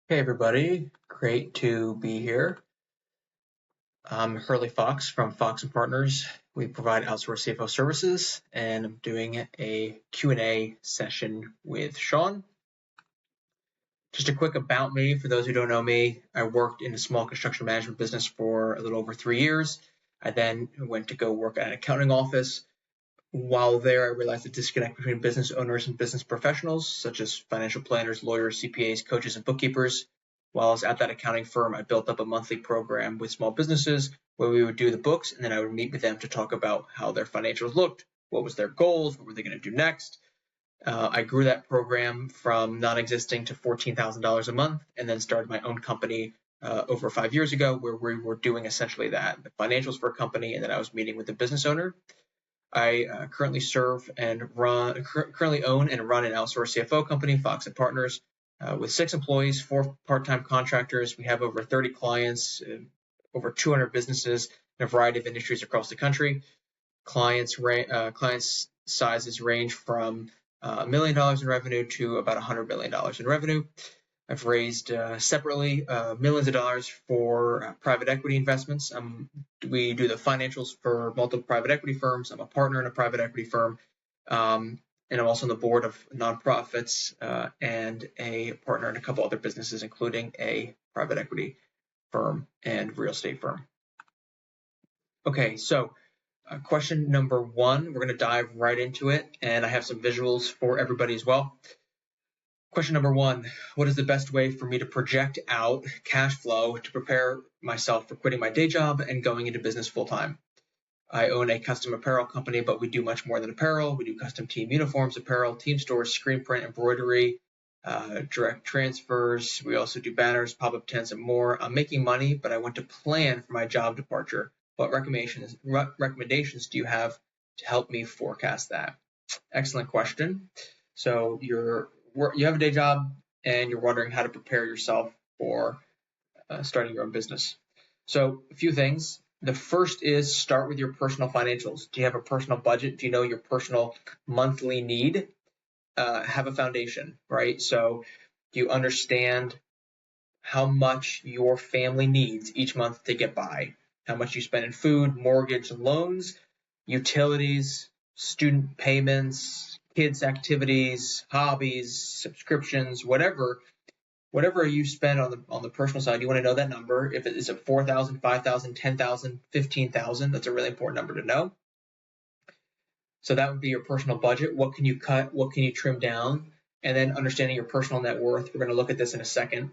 Hey everybody, great to be here. I'm Hurley Fox from Fox & Partners. We provide outsourced CFO services, and I'm doing a Q&A session with Sean. Just a quick about me for those who don't know me. I worked in a small construction management business for a little over 3 years. I then went to go work at an accounting office. While there, I realized the disconnect between business owners and business professionals, such as financial planners, lawyers, CPAs, coaches, and bookkeepers. While I was at that accounting firm, I built up a monthly program with small businesses where we would do the books, and then I would meet with them to talk about how their financials looked, what was their goals, what were they going to do next. I grew that program from non-existing to $14,000 a month, and then started my own company over 5 years ago, where we were doing essentially that, the financials for a company, and then I was meeting with the business owner. I currently own and run an outsourced CFO company, Fox & Partners, with 6 employees, 4 part-time contractors. We have over 30 clients, over 200 businesses in a variety of industries across the country. Clients sizes range from $1 million in revenue to about $100 million in revenue. I've raised separately millions of dollars for private equity investments. We do the financials for multiple private equity firms. I'm a partner in a private equity firm, and I'm also on the board of nonprofits and a partner in a couple other businesses, including a private equity firm and real estate firm. Okay, so question number 1, we're going to dive right into it, and I have some visuals for everybody as well. Question number 1, what is the best way for me to project out cash flow to prepare myself for quitting my day job and going into business full-time? I own a custom apparel company, but we do much more than apparel. We do custom team uniforms, apparel, team stores, screen print, embroidery, direct transfers. We also do banners, pop-up tents, and more. I'm making money, but I want to plan for my job departure. What recommendations do you have to help me forecast that? Excellent question. So you have a day job and you're wondering how to prepare yourself for starting your own business. So a few things. The first is start with your personal financials. Do you have a personal budget? Do you know your personal monthly need? Have a foundation, right? So do you understand how much your family needs each month to get by? How much you spend in food, mortgage, and loans, utilities, student payments, kids' activities, hobbies, subscriptions, whatever you spend on the personal side, you want to know that number. If it is at $4,000, $5,000, $10,000, $15,000, that's a really important number to know. So that would be your personal budget. What can you cut? What can you trim down? And then understanding your personal net worth. We're going to look at this in a second.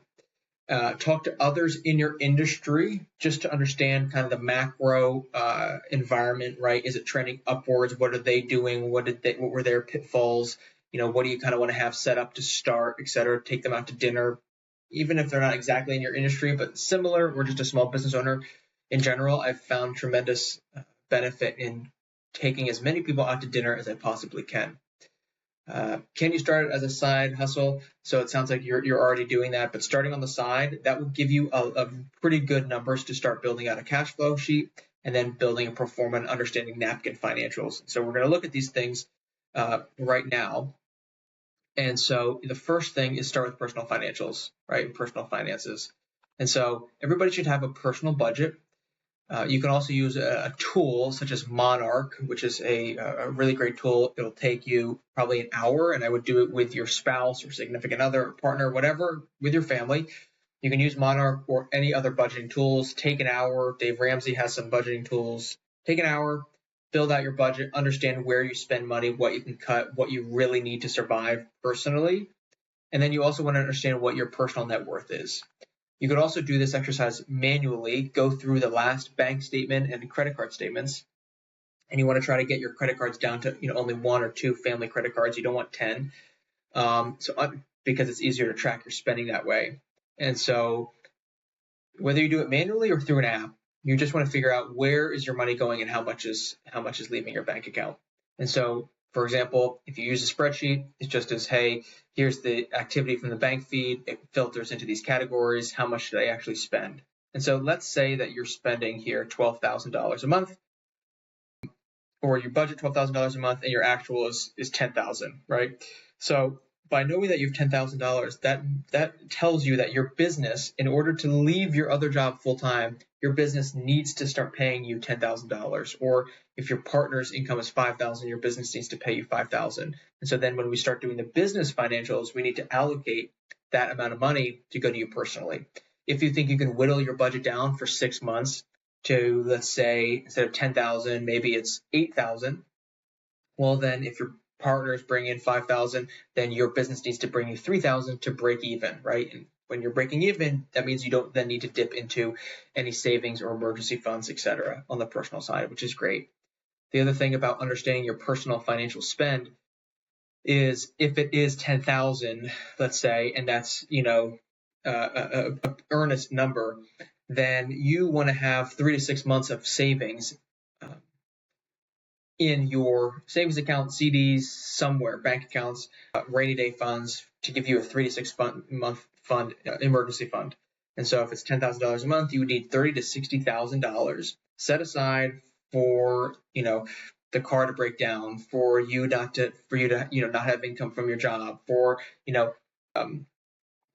Talk to others in your industry just to understand kind of the macro environment, right? Is it trending upwards? What are they doing? What were their pitfalls? What do you kind of want to have set up to start, et cetera? Take them out to dinner, even if they're not exactly in your industry, but similar, or just a small business owner. In general, I've found tremendous benefit in taking as many people out to dinner as I possibly can. Can you start it as a side hustle? So it sounds like you're already doing that, but starting on the side, that will give you a pretty good numbers to start building out a cash flow sheet and then building a pro forma and understanding napkin financials. So we're going to look at these things right now. And so the first thing is start with personal financials, right? Personal finances. And so everybody should have a personal budget. You can also use a tool such as Monarch, which is a really great tool. It'll take you probably an hour, and I would do it with your spouse or significant other or partner, whatever, with your family. You can use Monarch or any other budgeting tools. Take an hour. Dave Ramsey has some budgeting tools. Take an hour, build out your budget, understand where you spend money, what you can cut, what you really need to survive personally. And then you also want to understand what your personal net worth is. You could also do this exercise manually, go through the last bank statement and credit card statements, and you want to try to get your credit cards down to only 1 or 2 family credit cards. You don't want 10, because it's easier to track your spending that way. And so whether you do it manually or through an app, you just want to figure out where is your money going and how much is leaving your bank account. And so, for example, if you use a spreadsheet, it's just as, hey, here's the activity from the bank feed. It filters into these categories. How much should I actually spend? And so let's say that you're spending here $12,000 a month, or you budget $12,000 a month and your actual is $10,000, right? So by knowing that you have $10,000, that tells you that your business, in order to leave your other job full time, your business needs to start paying you $10,000. Or if your partner's income is $5,000, your business needs to pay you $5,000. And so then when we start doing the business financials, we need to allocate that amount of money to go to you personally. If you think you can whittle your budget down for 6 months to, let's say, instead of 10,000, maybe it's 8,000. Well, then if your partners bring in 5,000, then your business needs to bring you 3,000 to break even, right? And when you're breaking even, that means you don't then need to dip into any savings or emergency funds, etc., on the personal side, which is great. The other thing about understanding your personal financial spend is if it is 10,000, let's say, and that's, a earnest number, then you want to have 3 to 6 months of savings in your savings account, CDs, somewhere, bank accounts, rainy day funds, to give you a 3 to 6 month fund, emergency fund. And so if it's $10,000 a month, you would need $30,000 to $60,000 set aside for, the car to break down, for you not to not have income from your job, for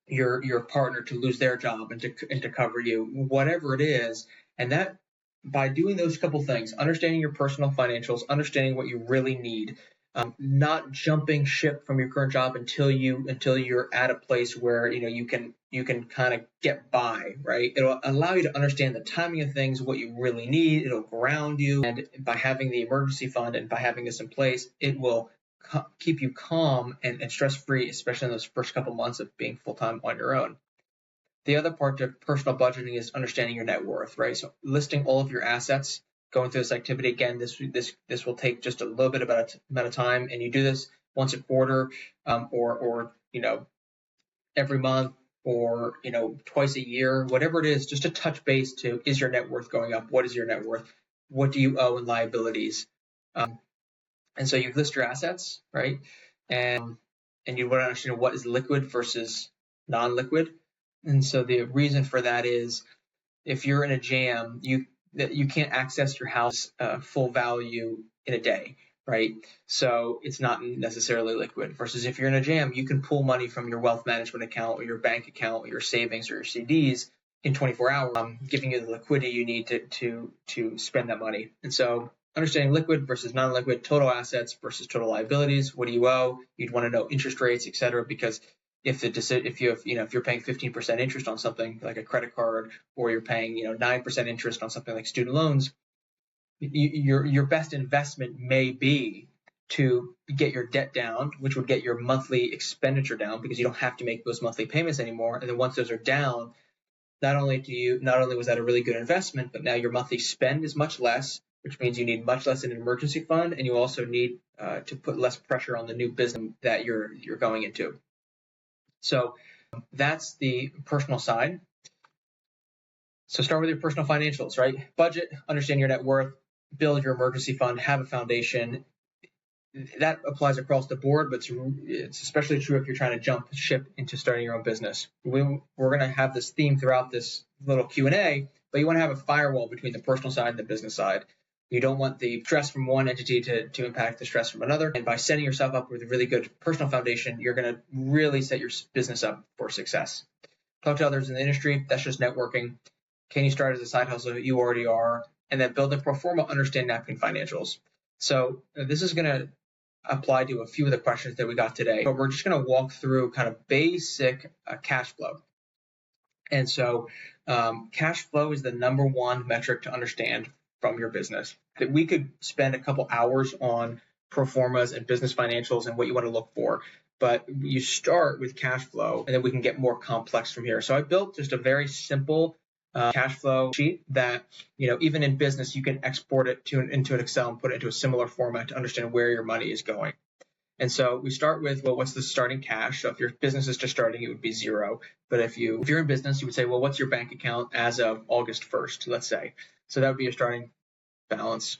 your partner to lose their job and to cover you, whatever it is. And that, by doing those couple things, understanding your personal financials, understanding what you really need, not jumping ship from your current job until you're at a place where you can kind of get by, right? It'll allow you to understand the timing of things, what you really need. It'll ground you, and by having the emergency fund and by having this in place, it will keep you calm and stress-free, especially in those first couple months of being full-time on your own. The other part of personal budgeting is understanding your net worth, right? So listing all of your assets, going through this activity. Again, this will take just a little bit amount of time, and you do this once a quarter, or every month, or twice a year, whatever it is, just to touch base to, is your net worth going up? What is your net worth? What do you owe in liabilities? And so you list your assets, right? And you want to understand what is liquid versus non-liquid. And so the reason for that is, if you're in a jam, you can't access your house full value in a day, right? So it's not necessarily liquid. Versus if you're in a jam, you can pull money from your wealth management account or your bank account or your savings or your CDs in 24 hours, giving you the liquidity you need to spend that money. And so understanding liquid versus non-liquid, total assets versus total liabilities. What do you owe? You'd want to know interest rates, et cetera, because if you're paying 15% interest on something like a credit card, or you're paying 9% interest on something like student loans, your best investment may be to get your debt down, which would get your monthly expenditure down, because you don't have to make those monthly payments anymore. And then once those are down, not only was that a really good investment, but now your monthly spend is much less, which means you need much less in an emergency fund, and you also need to put less pressure on the new business that you're going into. So that's the personal side. So start with your personal financials, right? Budget, understand your net worth, build your emergency fund, have a foundation. That applies across the board, but it's especially true if you're trying to jump ship into starting your own business. We're going to have this theme throughout this little Q&A, but you want to have a firewall between the personal side and the business side. You don't want the stress from one entity to impact the stress from another. And by setting yourself up with a really good personal foundation, you're going to really set your business up for success. Talk to others in the industry. That's just networking. Can you start as a side hustle? You already are. And then build a pro forma, understand napkin financials. So this is going to apply to a few of the questions that we got today, but we're just going to walk through kind of basic cash flow. And so cash flow is the number one metric to understand from your business. That we could spend a couple hours on pro formas and business financials and what you want to look for, but you start with cash flow, and then we can get more complex from here. So I built just a very simple cash flow sheet that, even in business, you can export it into an Excel and put it into a similar format to understand where your money is going. And so we start with, well, what's the starting cash? So if your business is just starting, it would be zero. But if you're in business, you would say, well, what's your bank account as of August 1st, let's say. So that would be your starting balance.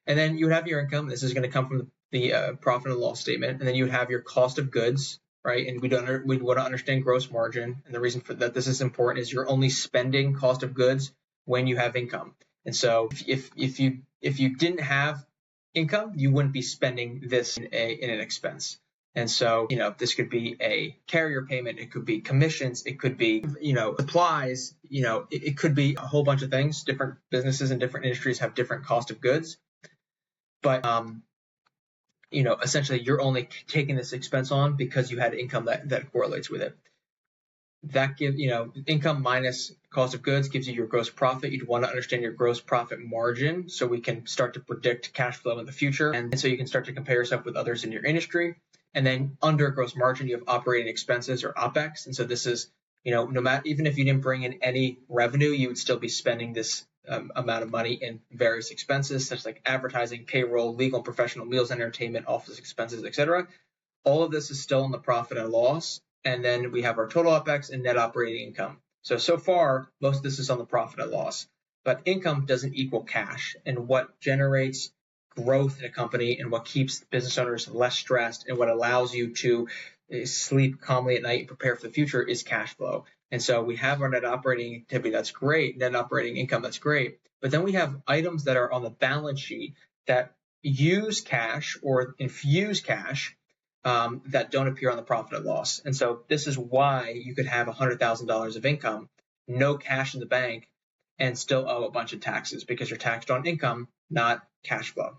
And then you would have your income. This is going to come from the profit and loss statement. And then you would have your cost of goods, right? And we want to understand gross margin. And the reason for that this is important is you're only spending cost of goods when you have income. And so if you didn't have income, you wouldn't be spending this in an expense. And so, this could be a carrier payment, it could be commissions, it could be, supplies, it could be a whole bunch of things. Different businesses and different industries have different cost of goods. But, essentially you're only taking this expense on because you had income that correlates with it. That income minus cost of goods gives you your gross profit. You'd want to understand your gross profit margin so we can start to predict cash flow in the future. And so you can start to compare yourself with others in your industry. And then under gross margin, you have operating expenses or OPEX. And so this is, no matter, even if you didn't bring in any revenue, you would still be spending this amount of money in various expenses, such like advertising, payroll, legal and professional, meals, entertainment, office expenses, etc. All of this is still in the profit and loss. And then we have our total OPEX and net operating income. So far, most of this is on the profit and loss. But income doesn't equal cash. And what generates growth in a company and what keeps business owners less stressed and what allows you to sleep calmly at night and prepare for the future is cash flow. And so we have our net operating activity, that's great, net operating income, that's great. But then we have items that are on the balance sheet that use cash or infuse cash that don't appear on the profit and loss. And so this is why you could have $100,000 of income, no cash in the bank, and still owe a bunch of taxes because you're taxed on income, not cash flow.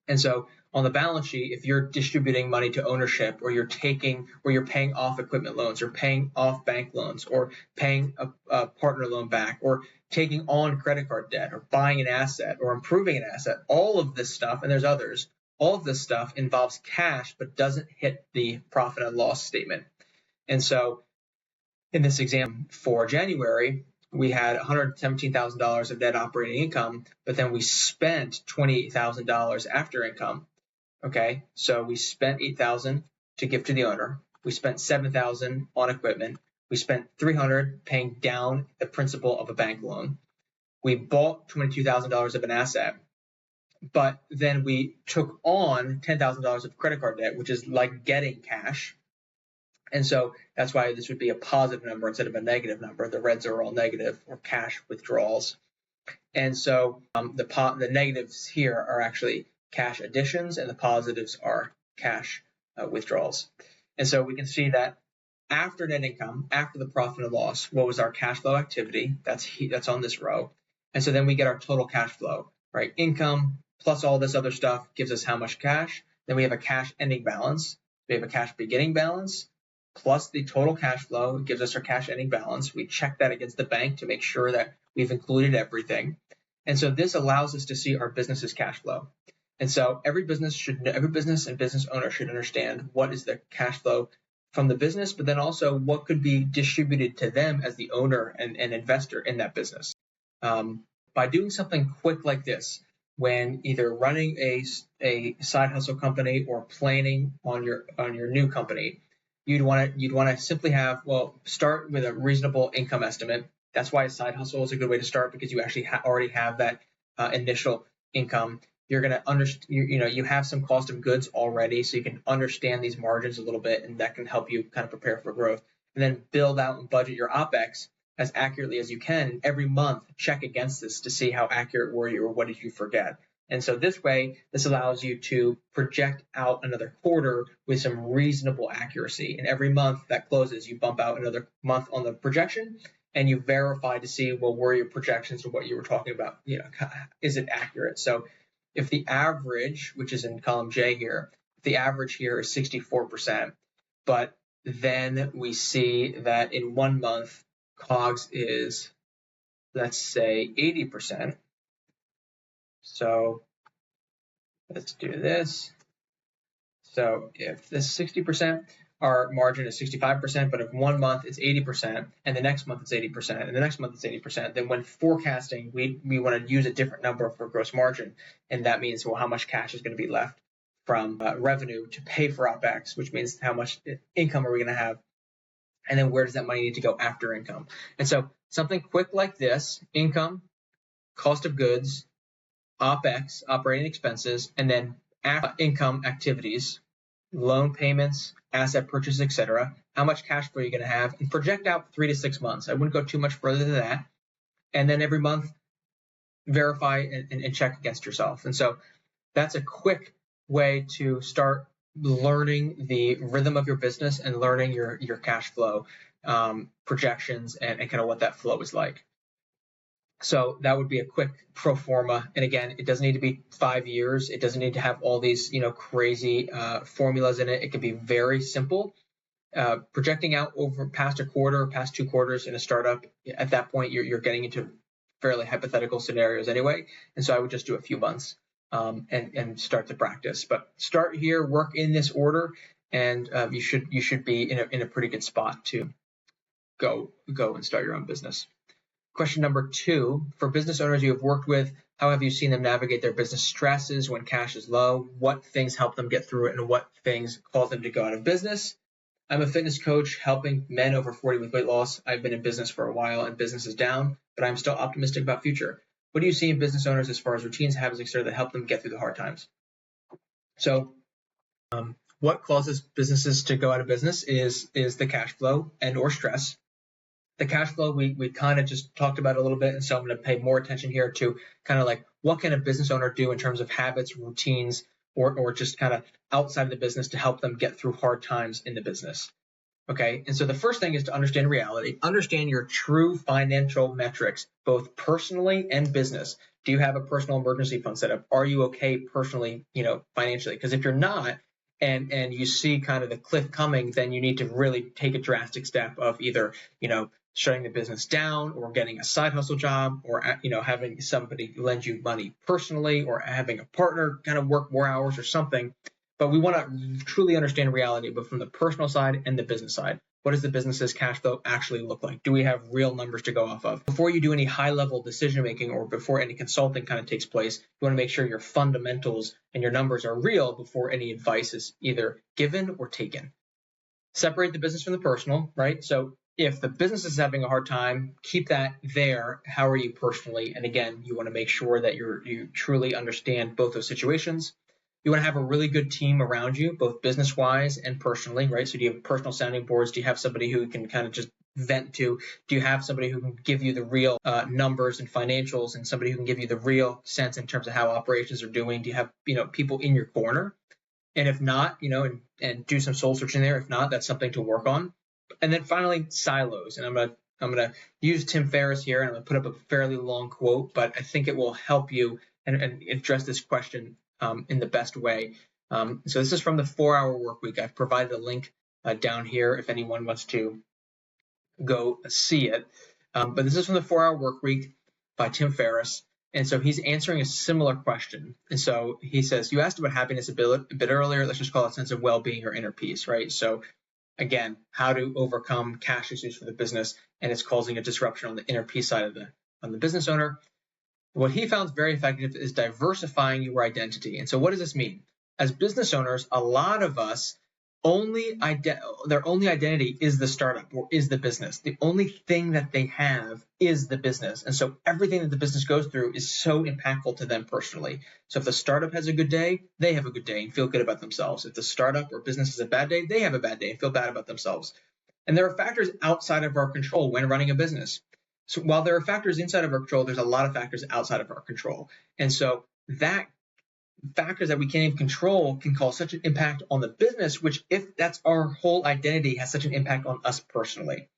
And so on the balance sheet, if you're distributing money to ownership or you're paying off equipment loans or paying off bank loans or paying a partner loan back or taking on credit card debt or buying an asset or improving an asset, all of this stuff, and there's others, all of this stuff involves cash but doesn't hit the profit and loss statement. And so in this example for January, we had $117,000 of net operating income, but then we spent $28,000 after income. Okay, so we spent $8,000 to give to the owner. We spent $7,000 on equipment. We spent $300 paying down the principal of a bank loan. We bought $22,000 of an asset, but then we took on $10,000 of credit card debt, which is like getting cash. And so that's why this would be a positive number instead of a negative number. The reds are all negative or cash withdrawals. And so the negatives here are actually cash additions and the positives are cash withdrawals. And so we can see that after net income, after the profit and loss, what was our cash flow activity? That's on this row. And so then we get our total cash flow, right? Income plus all this other stuff gives us how much cash. Then we have a cash ending balance. We have a cash beginning balance plus the total cash flow gives us our cash ending balance. We check that against the bank to make sure that we've included everything. And so this allows us to see our business's cash flow. And so every business and business owner should understand what is the cash flow from the business, but then also what could be distributed to them as the owner and investor in that business. By doing something quick like this, when either running a side hustle company or planning on your new company, you'd want to simply start with a reasonable income estimate. That's why a side hustle is a good way to start, because you actually already have that initial income. You're going to you have some cost of goods already, so you can understand these margins a little bit, and that can help you kind of prepare for growth. And then build out and budget your OPEX as accurately as you can. And every month, check against this to see how accurate were you or what did you forget. And so this allows you to project out another quarter with some reasonable accuracy. And every month that closes, you bump out another month on the projection, and you verify to see, well, were your projections or what you were talking about, is it accurate? So if the average, which is in column J here, the average here is 64%, but then we see that in 1 month, COGS is, let's say, 80%. So let's do this. So if this is 60%, our margin is 65%, but if 1 month it's 80%, and the next month it's 80%, and the next month it's 80%, then when forecasting, we want to use a different number for gross margin. And that means, well, how much cash is going to be left from revenue to pay for OPEX, which means how much income are we going to have? And then where does that money need to go after income? And so something quick like this: income, cost of goods, OPEX, operating expenses, and then income activities, loan payments, asset purchases, etc. How much cash flow are you going to have? And project out 3 to 6 months. I wouldn't go too much further than that. And then every month, verify and check against yourself. And so that's a quick way to start learning the rhythm of your business and learning your cash flow projections and kind of what that flow is like. So that would be a quick pro forma. And again, it doesn't need to be 5 years. It doesn't need to have all these, crazy formulas in it. It can be very simple. Projecting out over past a quarter, past 2 quarters in a startup, at that point, you're getting into fairly hypothetical scenarios anyway. And so I would just do a few months and start to practice. But start here, work in this order, and you should be in a pretty good spot to go and start your own business. Question number 2, for business owners you have worked with, how have you seen them navigate their business stresses when cash is low? What things help them get through it, and what things cause them to go out of business? I'm a fitness coach helping men over 40 with weight loss. I've been in business for a while and business is down, but I'm still optimistic about future. What do you see in business owners as far as routines, habits, etc., that help them get through the hard times? So what causes businesses to go out of business is the cash flow and or stress. The cash flow we kind of just talked about a little bit, and so I'm going to pay more attention here to kind of like what can a business owner do in terms of habits, routines, or just kind of outside of the business to help them get through hard times in the business. Okay, and so the first thing is to understand reality. Understand your true financial metrics, both personally and business. Do you have a personal emergency fund set up? Are you okay personally, financially? Because if you're not, and you see kind of the cliff coming, then you need to really take a drastic step of either, shutting the business down or getting a side hustle job or, having somebody lend you money personally or having a partner kind of work more hours or something. But we want to truly understand reality, but from the personal side and the business side. What does the business's cash flow actually look like? Do we have real numbers to go off of? Before you do any high-level decision-making or before any consulting kind of takes place, you want to make sure your fundamentals and your numbers are real before any advice is either given or taken. Separate the business from the personal, right? So if the business is having a hard time, keep that there. How are you personally? And again, you want to make sure that you truly understand both those situations. You want to have a really good team around you, both business-wise and personally, right? So do you have personal sounding boards? Do you have somebody who you can kind of just vent to? Do you have somebody who can give you the real numbers and financials, and somebody who can give you the real sense in terms of how operations are doing? Do you have, people in your corner? And if not, and do some soul searching there. If not, that's something to work on. And then finally, silos. And I'm gonna use Tim Ferriss here, and I'm gonna put up a fairly long quote, but I think it will help you and address this question in the best way. So this is from the 4-Hour Workweek. I've provided a link down here if anyone wants to go see it. But this is from the 4-Hour Workweek by Tim Ferriss. And so he's answering a similar question. And so he says, you asked about happiness a bit earlier. Let's just call it a sense of well-being or inner peace, right? So again, how to overcome cash issues for the business, and it's causing a disruption on the inner peace side on the business owner. What he found very effective is diversifying your identity. And so what does this mean? As business owners, a lot of us their only identity is the startup or is the business. The only thing that they have is the business. And so everything that the business goes through is so impactful to them personally. So if the startup has a good day, they have a good day and feel good about themselves. If the startup or business has a bad day, they have a bad day and feel bad about themselves. And there are factors outside of our control when running a business. So while there are factors inside of our control, there's a lot of factors outside of our control. And so that factors that we can't even control can cause such an impact on the business, which if that's our whole identity has such an impact on us personally.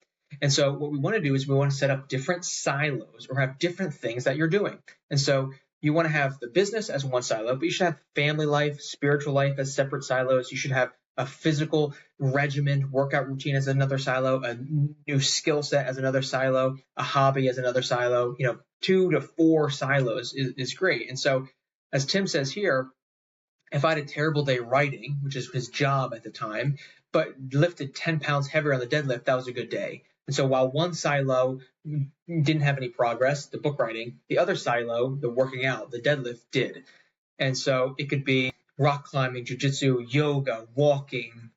And so what we want to do is we want to set up different silos or have different things that you're doing. And so you want to have the business as one silo, but you should have family life, spiritual life as separate silos. You should have a physical regimen, workout routine as another silo, a new skill set as another silo, a hobby as another silo. 2 to 4 silos is great. And so as Tim says here, if I had a terrible day writing, which is his job at the time, but lifted 10 pounds heavier on the deadlift, that was a good day. And so while one silo didn't have any progress, the book writing, the other silo, the working out, the deadlift did. And so it could be rock climbing, jiu-jitsu, yoga, walking,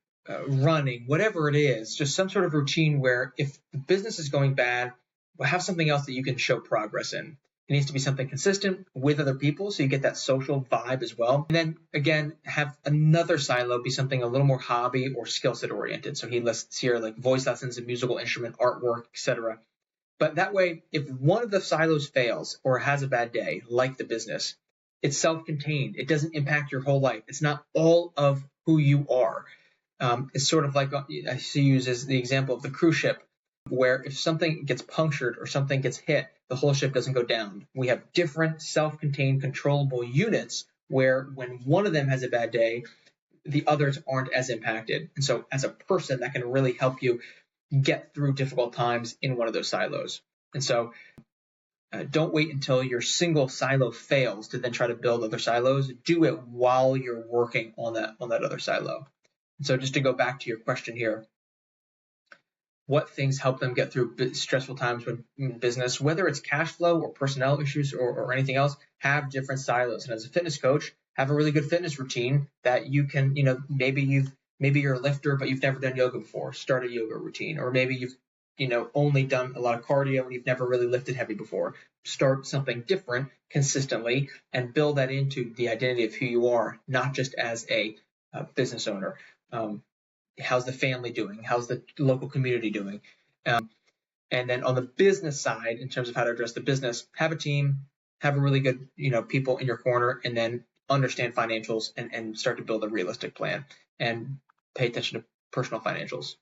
running, whatever it is, just some sort of routine where if the business is going bad, we'll have something else that you can show progress in. It needs to be something consistent with other people so you get that social vibe as well. And then again, have another silo be something a little more hobby or skill set oriented. So he lists here like voice lessons and musical instrument, artwork, etc. But that way, if one of the silos fails or has a bad day, like the business, it's self-contained. It doesn't impact your whole life. It's not all of who you are. It's sort of like, I see use as the example of the cruise ship, where if something gets punctured or something gets hit, the whole ship doesn't go down. We have different self-contained controllable units where when one of them has a bad day, the others aren't as impacted. And so as a person, that can really help you get through difficult times in one of those silos. And so don't wait until your single silo fails to then try to build other silos. Do it while you're working on that other silo. And so just to go back to your question here, what things help them get through stressful times in business, whether it's cash flow or personnel issues or anything else, have different silos. And as a fitness coach, have a really good fitness routine that you can, maybe you're a lifter, but you've never done yoga before. Start a yoga routine. Or maybe you've, only done a lot of cardio and you've never really lifted heavy before. Start something different consistently and build that into the identity of who you are, not just as a business owner. How's the family doing? How's the local community doing? And then on the business side, in terms of how to address the business, have a team, have a really good, people in your corner, and then understand financials and start to build a realistic plan and pay attention to personal financials.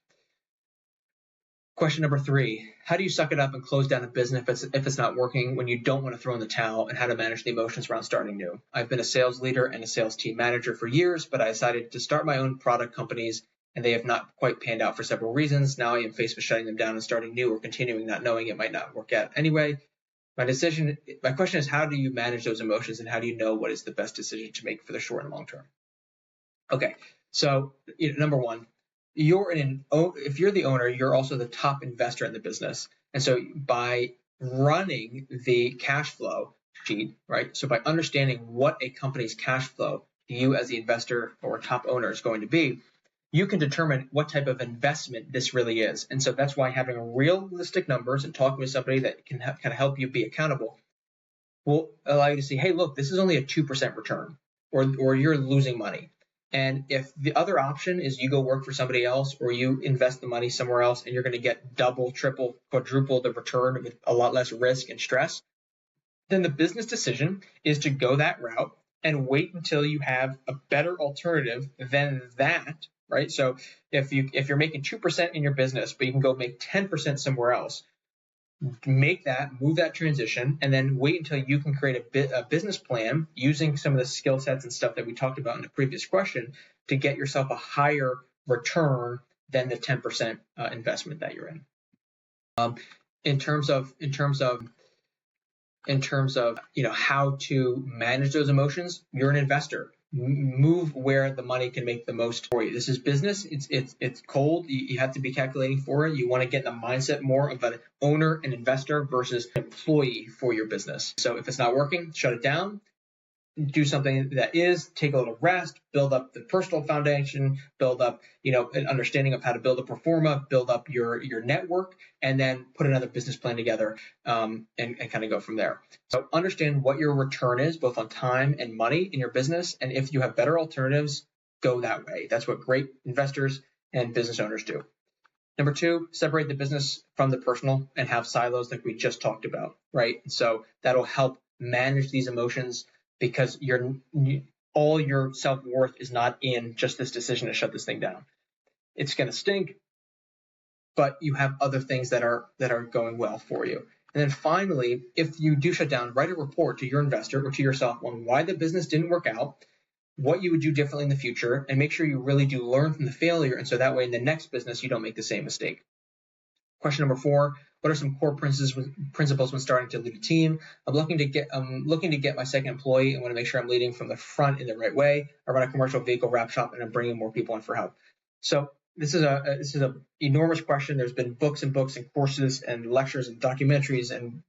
Question number 3, how do you suck it up and close down a business if it's not working when you don't want to throw in the towel, and how to manage the emotions around starting new? I've been a sales leader and a sales team manager for years, but I decided to start my own product companies, and they have not quite panned out for several reasons. Now I am faced with shutting them down and starting new, or continuing not knowing it might not work out anyway. My question is, how do you manage those emotions, and how do you know what is the best decision to make for the short and long term? Okay, so number 1, if you're the owner, you're also the top investor in the business. And so by running the cash flow sheet, right? So by understanding what a company's cash flow, you as the investor or top owner is going to be, you can determine what type of investment this really is. And so that's why having realistic numbers and talking with somebody that can kind of help you be accountable will allow you to see, hey, look, this is only a 2% return, or you're losing money. And if the other option is you go work for somebody else, or you invest the money somewhere else and you're going to get double, triple, quadruple the return with a lot less risk and stress, then the business decision is to go that route and wait until you have a better alternative than that, right? So if you're making 2% in your business, but you can go make 10% somewhere else, move that transition, and then wait until you can create a business plan using some of the skill sets and stuff that we talked about in the previous question to get yourself a higher return than the 10% investment that you're in. In terms of how to manage those emotions, you're an investor. Move where the money can make the most for you. This is business. It's cold. You have to be calculating for it. You want to get in the mindset more of an owner and investor versus employee for your business. So if it's not working, shut it down. Do something that is, take a little rest, build up the personal foundation, build up, an understanding of how to build a pro forma, build up your network, and then put another business plan together and kind of go from there. So understand what your return is, both on time and money in your business. And if you have better alternatives, go that way. That's what great investors and business owners do. Number 2, separate the business from the personal and have silos like we just talked about, right? So that'll help manage these emotions, because all your self-worth is not in just this decision to shut this thing down. It's going to stink, but you have other things that are going well for you. And then finally, if you do shut down, write a report to your investor or to yourself on why the business didn't work out, what you would do differently in the future, and make sure you really do learn from the failure. And so that way in the next business, you don't make the same mistake. Question number 4, what are some core principles when starting to lead a team? I'm looking to get my second employee and want to make sure I'm leading from the front in the right way. I run a commercial vehicle wrap shop and I'm bringing more people in for help. So this is a enormous question. There's been books and courses and lectures and documentaries and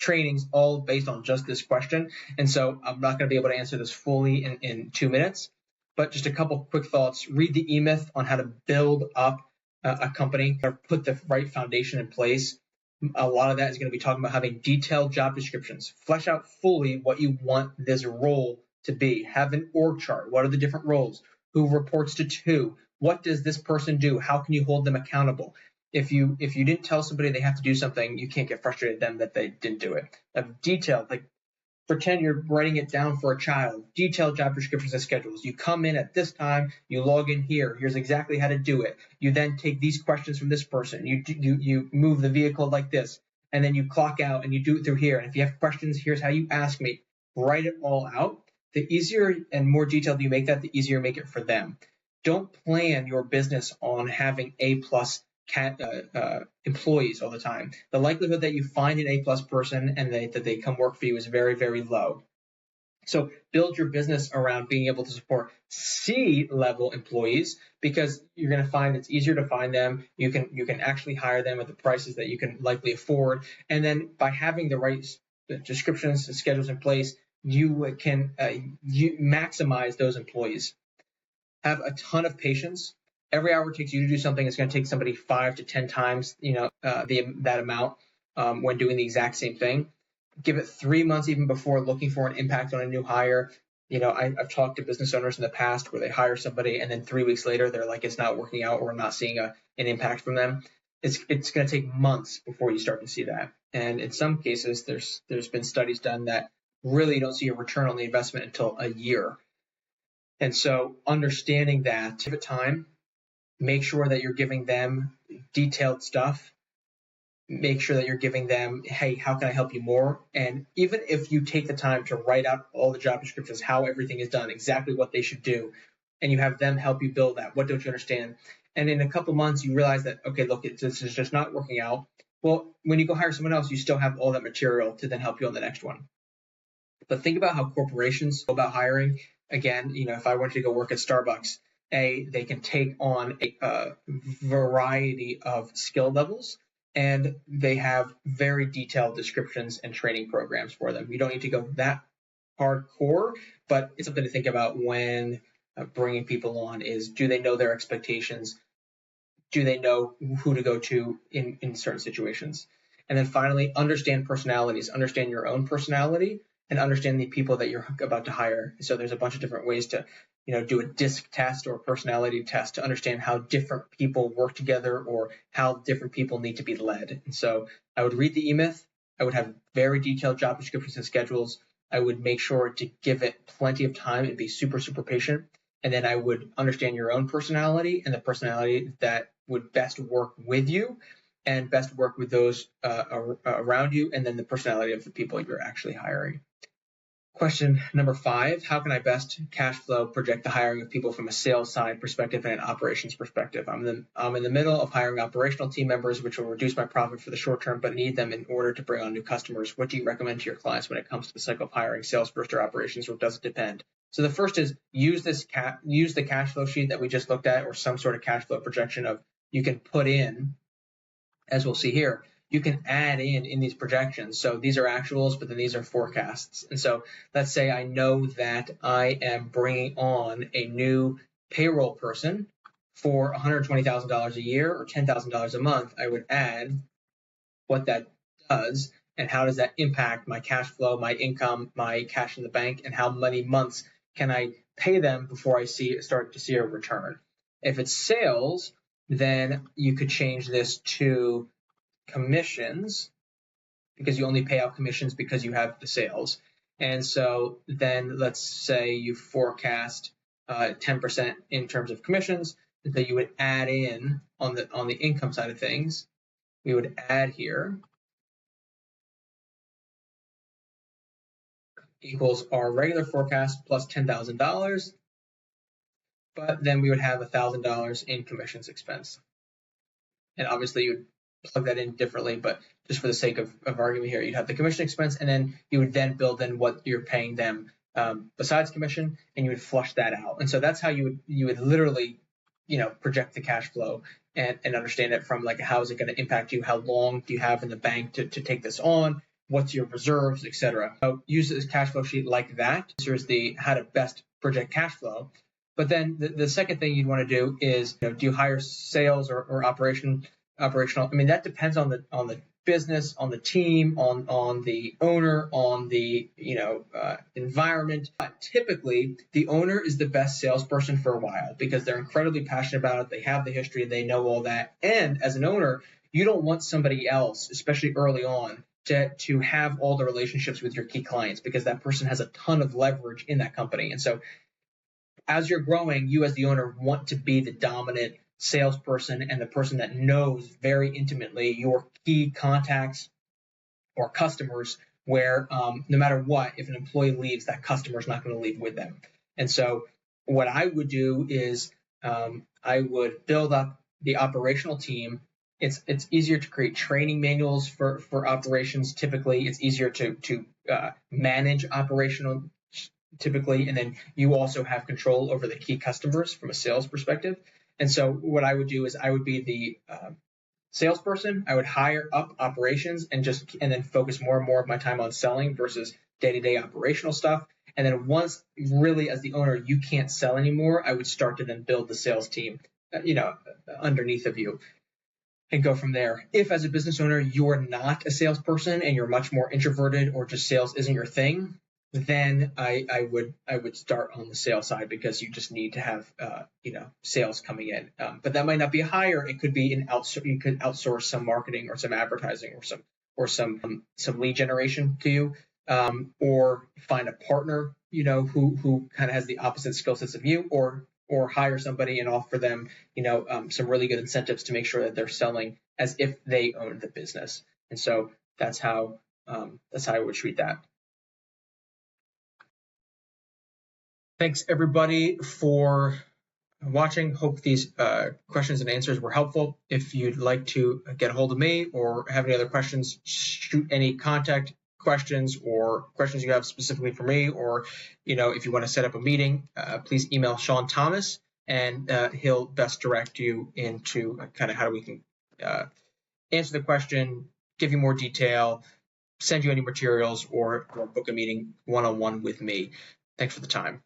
trainings all based on just this question. And so I'm not going to be able to answer this fully in 2 minutes, but just a couple quick thoughts. Read the E-Myth on how to build up a company or put the right foundation in place. A lot of that is going to be talking about having detailed job descriptions. Flesh out fully what you want this role to be. Have an org chart. What are the different roles? Who reports to who? What does this person do? How can you hold them accountable? If you didn't tell somebody they have to do something, you can't get frustrated at them that they didn't do it. Have detailed, like Pretend you're writing it down for a child. Detailed job descriptions and schedules. You come in at this time, you log in here. Here's exactly how to do it. You then take these questions from this person. You move the vehicle like this, and then you clock out and you do it through here. And if you have questions, here's how you ask me. Write it all out. The easier and more detailed you make that, the easier you make it for them. Don't plan your business on having A-plus employees all the time. The likelihood that you find an A-plus person and that they come work for you is very, very low. So build your business around being able to support C-level employees, because you're going to find it's easier to find them. You can actually hire them at the prices that you can likely afford. And then by having the right descriptions and schedules in place, you can maximize those employees. Have a ton of patience. Every hour it takes you to do something, it's going to take somebody 5 to 10 times, that amount when doing the exact same thing. Give it 3 months even before looking for an impact on a new hire. I've talked to business owners in the past where they hire somebody and then 3 weeks later they're like, it's not working out, or we're not seeing an impact from them. It's going to take months before you start to see that. And in some cases, there's been studies done that really don't see a return on the investment until a year. And so understanding that, give it time, make sure that you're giving them detailed stuff. Make sure that you're giving them, hey, how can I help you more? And even if you take the time to write out all the job descriptions, how everything is done, exactly what they should do, and you have them help you build that, what don't you understand? And in a couple months, you realize that, okay, look, this is just not working out. Well, when you go hire someone else, you still have all that material to then help you on the next one. But think about how corporations go about hiring. Again, if I wanted to go work at Starbucks, they can take on a variety of skill levels, and they have very detailed descriptions and training programs for them. You don't need to go that hardcore, but it's something to think about when bringing people on is, do they know their expectations? Do they know who to go to in certain situations? And then finally, understand personalities. Understand your own personality and understand the people that you're about to hire. So there's a bunch of different ways to, do a DISC test or a personality test to understand how different people work together or how different people need to be led. And so I would read the E-Myth. I would have very detailed job descriptions and schedules. I would make sure to give it plenty of time and be super, super patient. And then I would understand your own personality and the personality that would best work with you and best work with those around you, and then the personality of the people you're actually hiring. Question number 5, how can I best cash flow project the hiring of people from a sales side perspective and an operations perspective? I'm in the middle of hiring operational team members, which will reduce my profit for the short term, but need them in order to bring on new customers. What do you recommend to your clients when it comes to the cycle of hiring sales first or operations, or does it depend? So the first is use the cash flow sheet that we just looked at, or some sort of cash flow projection of, you can put in, as we'll see here, you can add in these projections. So these are actuals, but then these are forecasts. And so let's say I know that I am bringing on a new payroll person for $120,000 a year or $10,000 a month. I would add what that does and how does that impact my cash flow, my income, my cash in the bank, and how many months can I pay them before I start to see a return. If it's sales, then you could change this to commissions, because you only pay out commissions because you have the sales. And so then let's say you forecast 10% in terms of commissions that you would add in on the income side of things. We would add here equals our regular forecast plus $10,000, but then we would have $1,000 in commissions expense. And obviously you would plug that in differently, but just for the sake of argument here, you'd have the commission expense, and then you would then build in what you're paying them besides commission, and you would flush that out. And so that's how you would literally, project the cash flow and understand it from, like, how is it going to impact you? How long do you have in the bank to take this on? What's your reserves, etc. So use this cash flow sheet like that. Here's the how to best project cash flow. But then the second thing you'd want to do is, do you hire sales or operational? I mean, that depends on the business, on the team, on the owner, on the environment. But typically, the owner is the best salesperson for a while because they're incredibly passionate about it. They have the history, they know all that. And as an owner, you don't want somebody else, especially early on, to have all the relationships with your key clients, because that person has a ton of leverage in that company. And so as you're growing, you as the owner want to be the dominant salesperson and the person that knows very intimately your key contacts or customers, where no matter what, if an employee leaves, that customer is not going to leave with them. And so what I would do is I would build up the operational team. It's easier to create training manuals for operations. Typically, it's easier to manage operational typically, and then you also have control over the key customers from a sales perspective. And so what I would do is I would be the salesperson. I would hire up operations and then focus more and more of my time on selling versus day-to-day operational stuff. And then once really as the owner you can't sell anymore, I would start to then build the sales team, underneath of you, and go from there. If as a business owner you're not a salesperson and you're much more introverted, or just sales isn't your thing, then I would start on the sales side, because you just need to have sales coming in. But that might not be a hire. It could be you could outsource some marketing or some advertising or some lead generation to you, or find a partner who kind of has the opposite skill sets of you, or hire somebody and offer them some really good incentives to make sure that they're selling as if they own the business. And so that's how I would treat that. Thanks everybody for watching. Hope these questions and answers were helpful. If you'd like to get a hold of me or have any other questions, shoot any contact questions or questions you have specifically for me, or if you want to set up a meeting, please email Sean Thomas, and he'll best direct you into kind of how we can answer the question, give you more detail, send you any materials, or book a meeting one-on-one with me. Thanks for the time.